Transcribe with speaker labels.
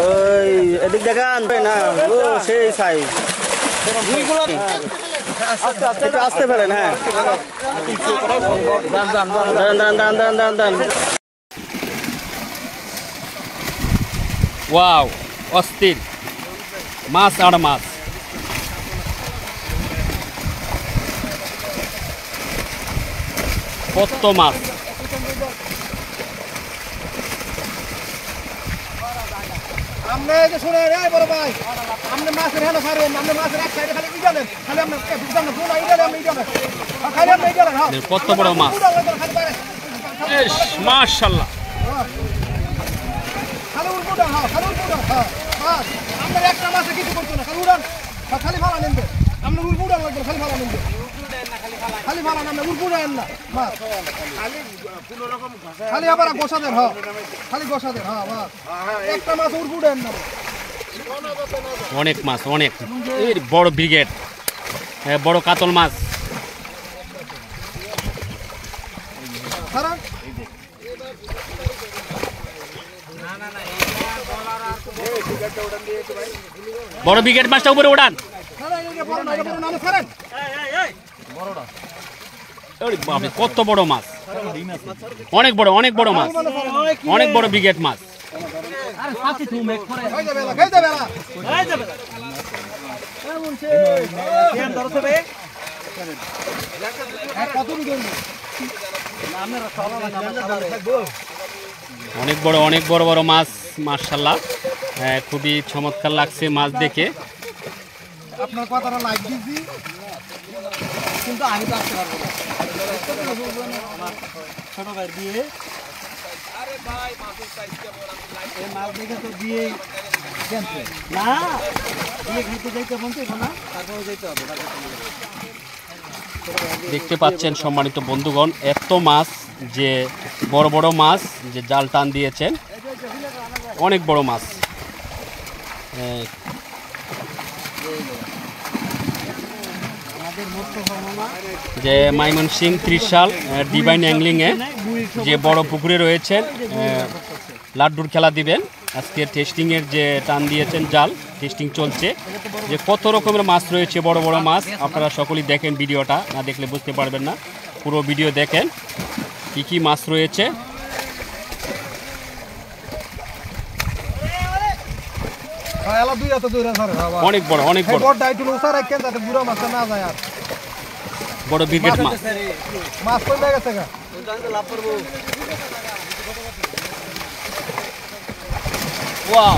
Speaker 1: ওই এদিক দেখান না, ও সেই সাইজ। একটু আসতে ফেলেন। হ্যাঁ, দাঁড়ান।
Speaker 2: ওয়াও, অস্থির মাছ আর মাছ। কত মাছ!
Speaker 3: আমনে যে শুনে রে বড় ভাই, আমনে মাছের হেলো ছাড়েন, আমনে মাছের এক সাইডে খালি ইডালেন, খালি আমনে বুঝলাম না কোন ইডালে আমনে ইডালেন, খালি আমনে ইডালেন। হ্যাঁ,
Speaker 2: কত বড় মাছ! ইস, মাশাআল্লাহ।
Speaker 3: খালি উড়বুড়া। হ্যাঁ, খালি উড়বুড়া। হ্যাঁ, বাস আমনে একটা মাছে কিছু করতে না, খালি উড়ান, খালি ফালা নেন। আমনে উড়বুড়া লাগবে, খালি ফালা নেন, খালি ফালা না, উড়বুড়া এন না মাছ, খালি কোনো রকম খালি আবার গোসা দেন। হ্যাঁ, খালি গোসা দেন। হ্যাঁ, বাস একটা মাছ উড়বুড়া এন না।
Speaker 2: অনেক মাছ, অনেক। এই বড় ব্রিগেড, বড় কাতল মাছ। বড় ব্রিগেড মাছটা উপরে উড়ান। কত বড় মাছ! অনেক বড় মাছ, অনেক বড় ব্রিগেড মাছ। অনেক বড় মাছ, মাশাআল্লাহ। খুবই চমৎকার লাগছে মাছ দেখে।
Speaker 3: আপনার কথাটা লাইক দিছি, কিন্তু আমি তো আসতে পারবো না। ছোট ভাই দিয়ে মাছ দেখে তো দিয়েই না, দিয়ে খাইতে যাইতে বলতে না, তারপরে যেতে হবে।
Speaker 2: দেখতে পাচ্ছেন সম্মানিত বন্ধুগণ, এত মাছ, যে বড় মাছ যে জাল টান দিয়েছেন, অনেক বড় মাছ। যে ময়মনসিং ত্রিশাল ডিভাইন অ্যাংলিংয়ে যে বড় পুকুরে রয়েছেন, লাড্ডুর খেলা দিবেন। আজকে টেস্টিংয়ের যে টান দিয়েছেন জাল, টেস্টিং চলছে, যে কত রকমের মাছ রয়েছে, বড় মাছ। আপনারা সকলেই দেখেন, ভিডিওটা না দেখলে বুঝতে পারবেন না। পুরো ভিডিও দেখেন কি মাছ রয়েছে। অনেক বড় বড় ব্রিগেড মাছ। ওয়াও,